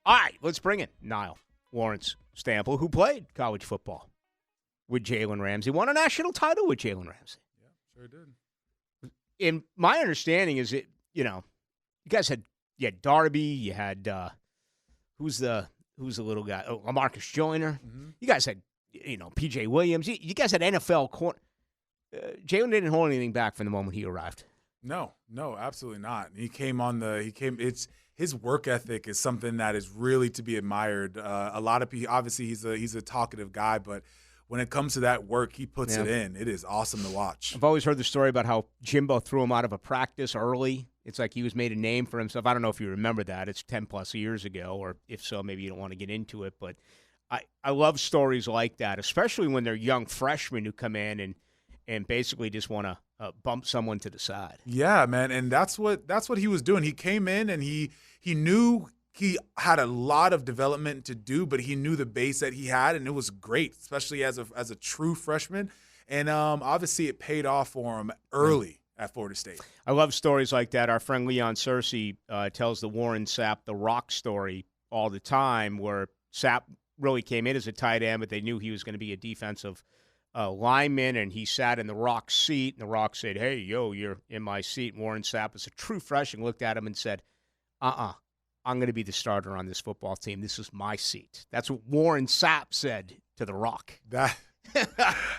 All right, let's bring in Nile Lawrence-Stample, who played college football with Jalen Ramsey, won a national title with Jalen Ramsey. Yeah, sure did. And my understanding is you guys had Darby, you had who's the little guy? Oh, LaMarcus Joyner. Mm-hmm. You guys had PJ Williams. You guys had NFL corner. Jalen didn't hold anything back from the moment he arrived. No, absolutely not. It's his work ethic is something that is really to be admired. A lot of people, obviously, he's a talkative guy, but when it comes to that work, he puts it in. It is awesome to watch. I've always heard the story about how Jimbo threw him out of a practice early. It's like he was made a name for himself. I don't know if you remember that. It's 10-plus years ago, or if so, maybe you don't want to get into it. But I love stories like that, especially when they're young freshmen who come in and basically just want to bump someone to the side. Yeah, man, and that's what he was doing. He came in and he knew he had a lot of development to do, but he knew the base that he had, and it was great, especially as a true freshman. And obviously, it paid off for him early at Florida State. I love stories like that. Our friend Leon Searcy tells the Warren Sapp, the Rock story all the time, where Sapp really came in as a tight end, but they knew he was going to be a defensive lineman, and he sat in the Rock seat, and the Rock said, "Hey, you're in my seat." And Warren Sapp, as a true freshman, looked at him and said, I'm going to be the starter on this football team. This is my seat. That's what Warren Sapp said to the Rock.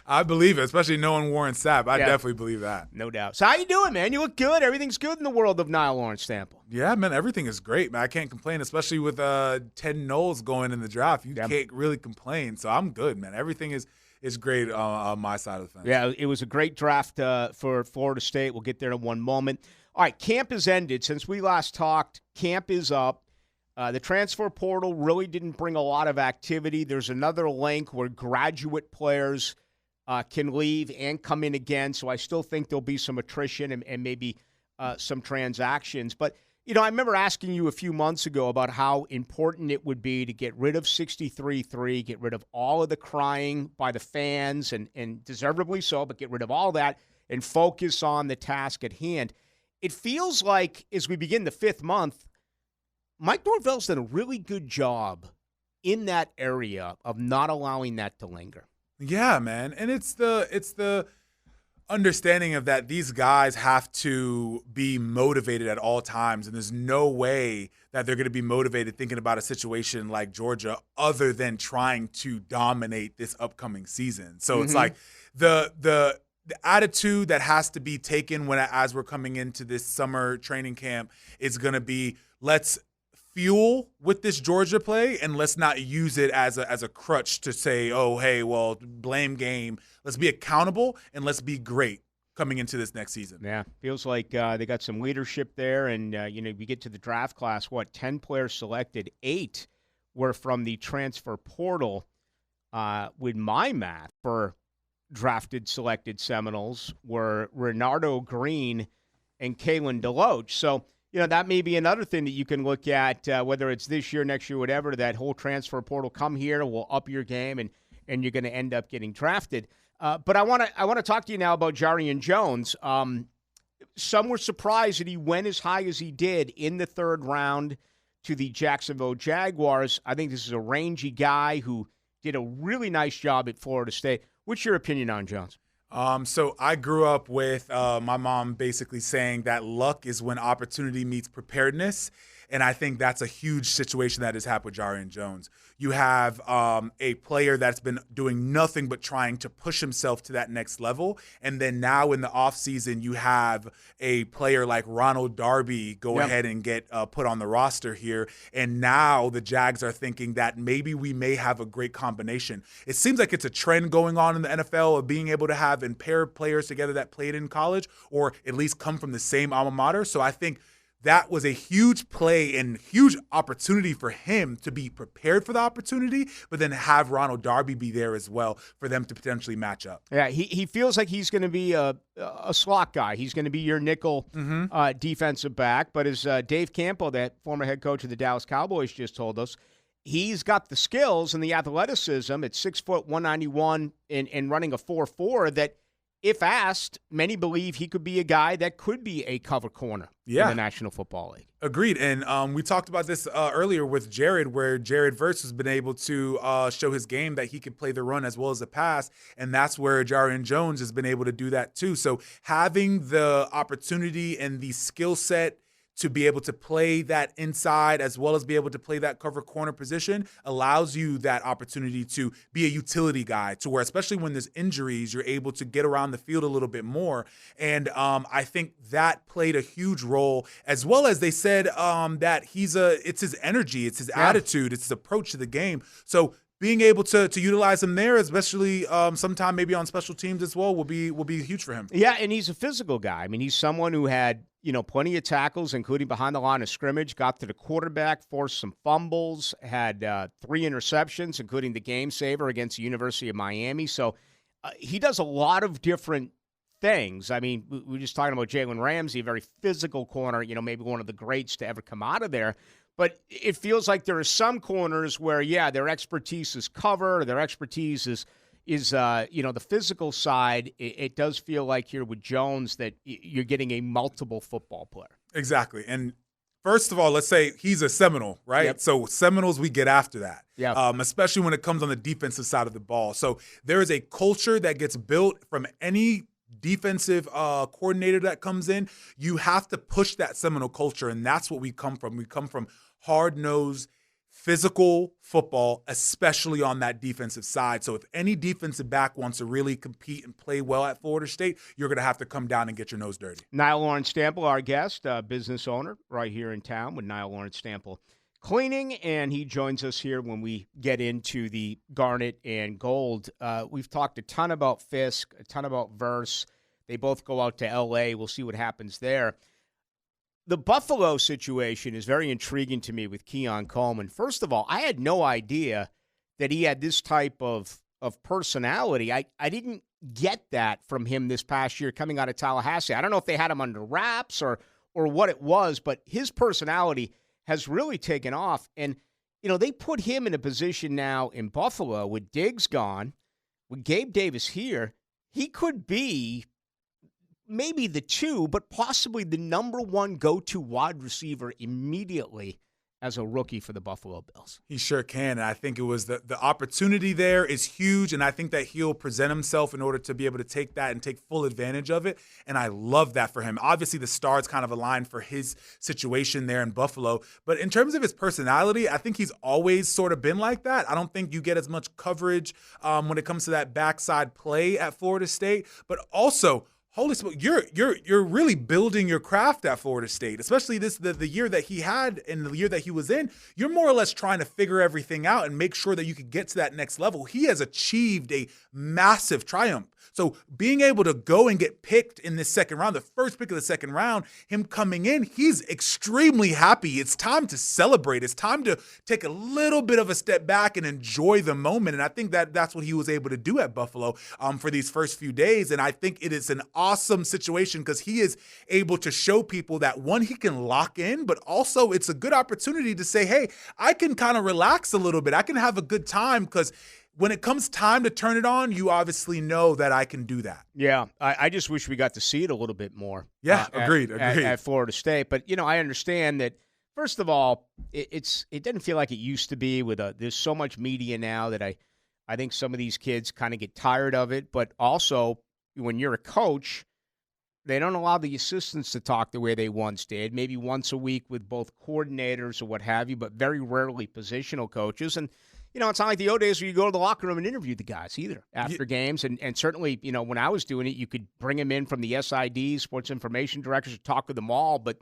I believe it, especially knowing Warren Sapp. I definitely believe that. No doubt. So how you doing, man? You look good. Everything's good in the world of Nile Lawrence-Stample. Yeah, man, everything is great, man. I can't complain, especially with Ted Knowles going in the draft. You can't really complain. So I'm good, man. Everything is great on my side of the fence. Yeah, it was a great draft for Florida State. We'll get there in one moment. All right, camp has ended. Since we last talked, camp is up. The transfer portal really didn't bring a lot of activity. There's another link where graduate players can leave and come in again, so I still think there'll be some attrition and maybe some transactions. But, I remember asking you a few months ago about how important it would be to get rid of 63-3, get rid of all of the crying by the fans, and deservedly so, but get rid of all that and focus on the task at hand. It feels like as we begin the fifth month, Mike Norvell's done a really good job in that area of not allowing that to linger. Yeah, man. And it's the understanding of that these guys have to be motivated at all times, and there's no way that they're going to be motivated thinking about a situation like Georgia other than trying to dominate this upcoming season. So it's like the attitude that has to be taken as we're coming into this summer training camp is going to be, let's fuel with this Georgia play, and let's not use it as a crutch to say, oh, hey, well, blame game. Let's be accountable, and let's be great coming into this next season. Yeah, feels like they got some leadership there, and, we get to the draft class, 10 players selected, 8 were from the transfer portal. With my math, for drafted selected Seminoles were Renardo Green and Kalen DeLoach. So, that may be another thing that you can look at, whether it's this year, next year, whatever, that whole transfer portal, come here, will up your game, and you're going to end up getting drafted. But I want to talk to you now about Jarian Jones. Some were surprised that he went as high as he did in the third round to the Jacksonville Jaguars. I think this is a rangy guy who did a really nice job at Florida State. What's your opinion on Jones? So I grew up with my mom basically saying that luck is when opportunity meets preparedness. And I think that's a huge situation that has happened with Jarian Jones. You have a player that's been doing nothing but trying to push himself to that next level. And then now in the offseason, you have a player like Ronald Darby go ahead and get put on the roster here. And now the Jags are thinking that maybe we may have a great combination. It seems like it's a trend going on in the NFL of being able to have and pair players together that played in college or at least come from the same alma mater. So I think that was a huge play and huge opportunity for him to be prepared for the opportunity, but then have Ronald Darby be there as well for them to potentially match up. Yeah, he feels like he's going to be a slot guy. He's going to be your nickel defensive back. But as Dave Campo, that former head coach of the Dallas Cowboys, just told us, he's got the skills and the athleticism at 6 foot 191 and running a 4.4 that if asked, many believe he could be a guy that could be a cover corner in the National Football League. Agreed. And we talked about this earlier with Jared, where Jared Verse has been able to show his game that he can play the run as well as the pass. And that's where Jarian Jones has been able to do that too. So having the opportunity and the skill set to be able to play that inside as well as be able to play that cover corner position allows you that opportunity to be a utility guy, to where, especially when there's injuries, you're able to get around the field a little bit more. And I think that played a huge role, as well as they said that it's his energy, it's his attitude, it's his approach to the game. So being able to utilize him there, especially sometime maybe on special teams as well, will be huge for him. Yeah, and he's a physical guy. I mean, he's someone who had, plenty of tackles, including behind the line of scrimmage, got to the quarterback, forced some fumbles, had 3 interceptions, including the game saver against the University of Miami. So he does a lot of different things. I mean, we were just talking about Jalen Ramsey, a very physical corner, maybe one of the greats to ever come out of there. But it feels like there are some corners where, their expertise is cover, their expertise is the physical side. It does feel like here with Jones that you're getting a multiple football player. Exactly. And first of all, let's say he's a Seminole, right? Yep. So Seminoles, we get after that, yep. Especially when it comes on the defensive side of the ball. So there is a culture that gets built from any defensive coordinator that comes in. You have to push that Seminole culture, and that's what we come from. We come from hard-nosed, physical football, especially on that defensive side. So if any defensive back wants to really compete and play well at Florida State, you're going to have to come down and get your nose dirty. Nile Lawrence-Stample, our guest, business owner right here in town with Nile Lawrence-Stample Cleaning, and he joins us here when we get into the Garnet and Gold. We've talked a ton about Fisk, a ton about Verse. They both go out to L.A. We'll see what happens there. The Buffalo situation is very intriguing to me with Keon Coleman. First of all, I had no idea that he had this type of personality. I didn't get that from him this past year coming out of Tallahassee. I don't know if they had him under wraps or what it was, but his personality has really taken off. And, they put him in a position now in Buffalo with Diggs gone, with Gabe Davis here. He could be maybe the 2, but possibly the number 1 go-to wide receiver immediately as a rookie for the Buffalo Bills. He sure can, and I think it was the opportunity there is huge, and I think that he'll present himself in order to be able to take that and take full advantage of it, and I love that for him. Obviously, the stars kind of aligned for his situation there in Buffalo, but in terms of his personality, I think he's always sort of been like that. I don't think you get as much coverage when it comes to that backside play at Florida State, but also holy smoke, you're really building your craft at Florida State, especially the year that he had and the year that he was in. You're more or less trying to figure everything out and make sure that you could get to that next level. He has achieved a massive triumph. So being able to go and get picked in this second round, the first pick of the second round, him coming in, he's extremely happy. It's time to celebrate. It's time to take a little bit of a step back and enjoy the moment. And I think that's what he was able to do at Buffalo for these first few days. And I think it is an awesome situation because he is able to show people that, one, he can lock in, but also it's a good opportunity to say, hey, I can kind of relax a little bit. I can have a good time because when it comes time to turn it on, you obviously know that I can do that. Yeah, I just wish we got to see it a little bit more. Yeah, agreed. At Florida State. But, I understand that, first of all, it doesn't feel like it used to be with there's so much media now that I think some of these kids kind of get tired of it. But also, when you're a coach, they don't allow the assistants to talk the way they once did, maybe once a week with both coordinators or what have you, but very rarely positional coaches. And it's not like the old days where you go to the locker room and interview the guys either after games. And certainly, when I was doing it, you could bring them in from the SIDs, sports information directors, to talk with them all. But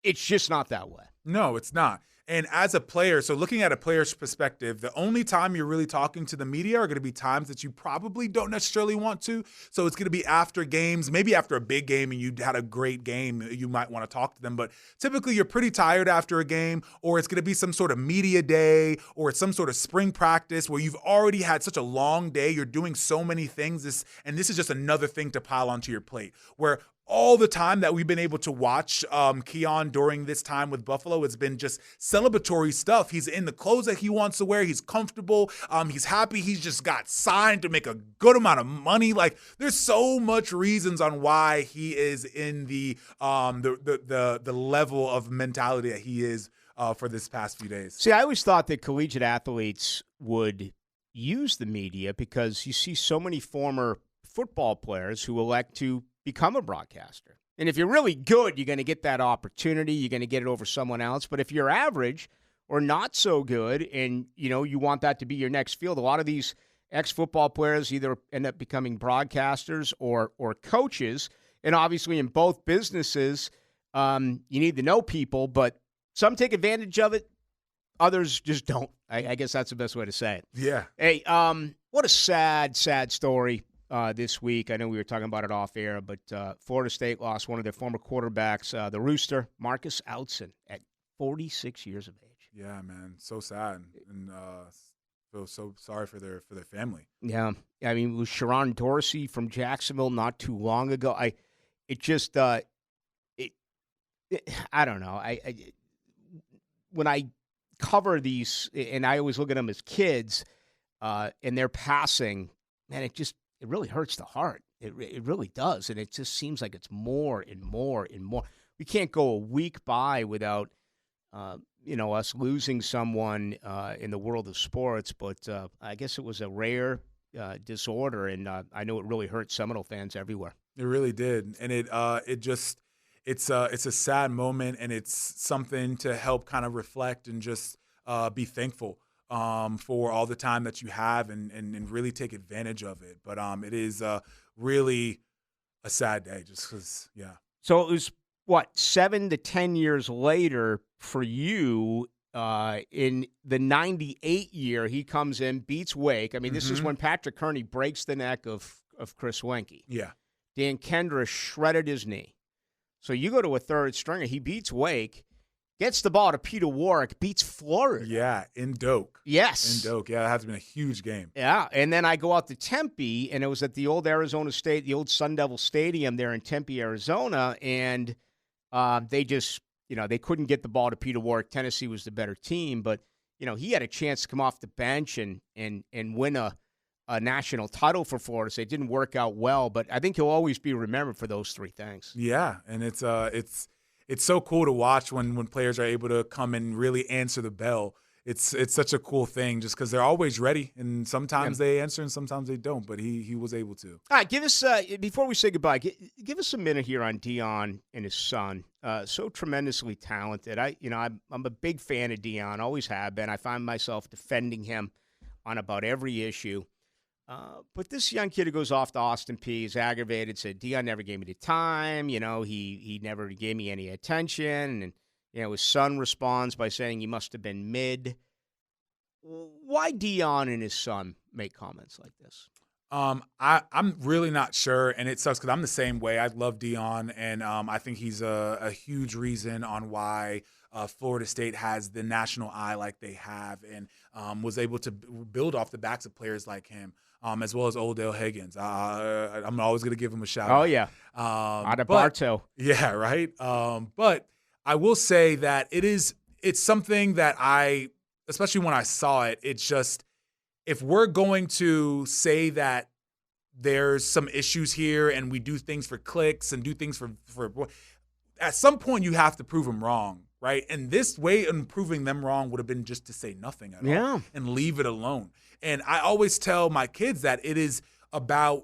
it's just not that way. No, it's not. And as a player, so looking at a player's perspective, the only time you're really talking to the media are going to be times that you probably don't necessarily want to. So it's going to be after games, maybe after a big game and you had a great game, you might want to talk to them. But typically you're pretty tired after a game, or it's going to be some sort of media day, or it's some sort of spring practice where you've already had such a long day. You're doing so many things, and this is just another thing to pile onto your plate, where all the time that we've been able to watch Keon during this time with Buffalo, it's been just celebratory stuff. He's in the clothes that he wants to wear. He's comfortable. He's happy. He's just got signed to make a good amount of money. Like, there's so much reasons on why he is in the level of mentality that he is for this past few days. See, I always thought that collegiate athletes would use the media because you see so many former football players who elect to become a broadcaster. And if you're really good, you're going to get that opportunity. You're going to get it over someone else. But if you're average or not so good and, you want that to be your next field, a lot of these ex-football players either end up becoming broadcasters or coaches. And obviously in both businesses, you need to know people, but some take advantage of it. Others just don't. I guess that's the best way to say it. Yeah. Hey, what a sad, sad story. This week. I know we were talking about it off air, but Florida State lost one of their former quarterbacks, the Rooster, Marcus Outzen, at 46 years of age. Yeah, man, so sad, and feel so sorry for their family. Yeah, I mean, it was Sharon Dorsey from Jacksonville not too long ago. I don't know. When I cover these, and I always look at them as kids, and they're passing, man, it really hurts the heart. It really does. And it just seems like it's more and more and more. We can't go a week by without, us losing someone in the world of sports. But I guess it was a rare disorder, and I know it really hurt Seminole fans everywhere. It really did. And it's a sad moment, and it's something to help kind of reflect and just be thankful for all the time that you have and really take advantage of it. But it is really a sad day just because, yeah. So it was, 7 to 10 years later for you in the 98 year, he comes in, beats Wake. I mean, this is when Patrick Kearney breaks the neck of Chris Wenke. Yeah. Dan Kendra shredded his knee. So you go to a third stringer. He beats Wake. Gets the ball to Peter Warwick, beats Florida. Yeah, in Doak. Yes. In Doak. Yeah, that has been a huge game. Yeah, and then I go out to Tempe, and it was at the old Arizona State, the old Sun Devil Stadium there in Tempe, Arizona, and they just, they couldn't get the ball to Peter Warwick. Tennessee was the better team, but, he had a chance to come off the bench and win a national title for Florida State. It didn't work out well, but I think he'll always be remembered for those three things. Yeah, and it's so cool to watch when players are able to come and really answer the bell. It's such a cool thing just because they're always ready, and sometimes they answer and sometimes they don't, but he was able to. All right, give us, before we say goodbye, give us a minute here on Deion and his son. So tremendously talented. I'm a big fan of Deion, always have been. I find myself defending him on about every issue. But this young kid who goes off to Austin Peay is aggravated, said, Deion never gave me the time. He never gave me any attention. And, his son responds by saying he must have been mid. Why Deion and his son make comments like this? I'm really not sure, and it sucks because I'm the same way. I love Deion, and I think he's a huge reason on why Florida State has the national eye like they have and was able to build off the backs of players like him. As well as Odell Higgins. I'm always going to give him a shout out. Oh, yeah. Bartow. Yeah, right? But I will say that it's something that especially when I saw it, it's just, if we're going to say that there's some issues here and we do things for clicks and do things for at some point you have to prove them wrong, right? And this way of proving them wrong would have been just to say nothing at all and leave it alone. And I always tell my kids that it is about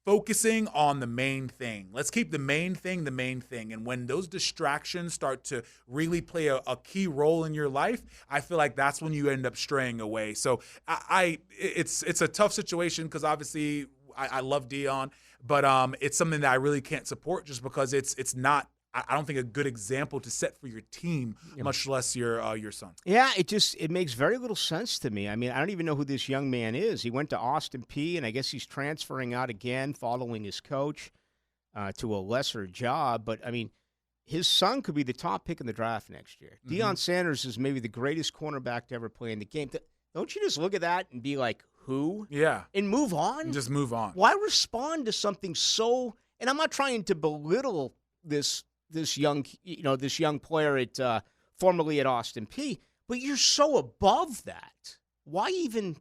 focusing on the main thing. Let's keep the main thing the main thing. And when those distractions start to really play a key role in your life, I feel like that's when you end up straying away. So it's a tough situation because obviously I love Deion, but it's something that I really can't support just because it's not, I don't think, a good example to set for your team, much less your son. Yeah, it makes very little sense to me. I mean, I don't even know who this young man is. He went to Austin Peay, and I guess he's transferring out again following his coach to a lesser job. But, I mean, his son could be the top pick in the draft next year. Mm-hmm. Deion Sanders is maybe the greatest cornerback to ever play in the game. Don't you just look at that and be like, who? Yeah. And move on? And just move on. Why respond to something so and I'm not trying to belittle this young player at formerly at Austin P, but you're so above that. Why even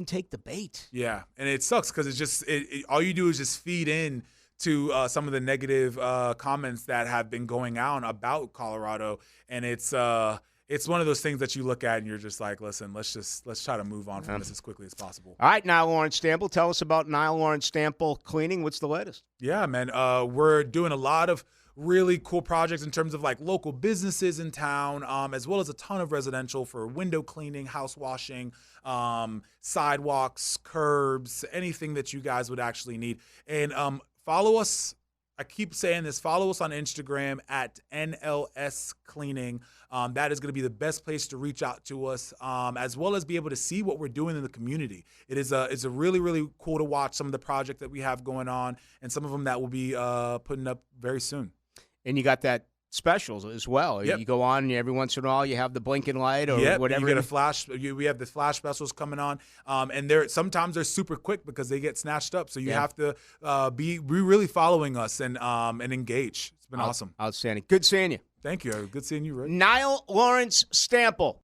take the bait? Yeah, and it sucks because it's just all you do is just feed in to some of the negative comments that have been going out about Colorado, and it's one of those things that you look at and you're just like, listen, let's try to move on from this as quickly as possible. All right, Nile Lawrence-Stample, tell us about Nile Lawrence-Stample cleaning. What's the latest? Yeah, man, we're doing a lot of really cool projects in terms of like local businesses in town, as well as a ton of residential for window cleaning, house washing, sidewalks, curbs, anything that you guys would actually need. And follow us. I keep saying this. Follow us on Instagram at NLS Cleaning. That is going to be the best place to reach out to us, as well as be able to see what we're doing in the community. It's a really, really cool to watch some of the projects that we have going on, and some of them that we'll be putting up very soon. And you got that specials as well. Yep. You go on and every once in a while you have the blinking light or whatever. You get a flash. We have the flash specials coming on, and sometimes they're super quick because they get snatched up. So you have to be really following us and engage. It's been awesome. Outstanding. Good seeing you. Thank you. Good seeing you, Rick. Nile Lawrence-Stample.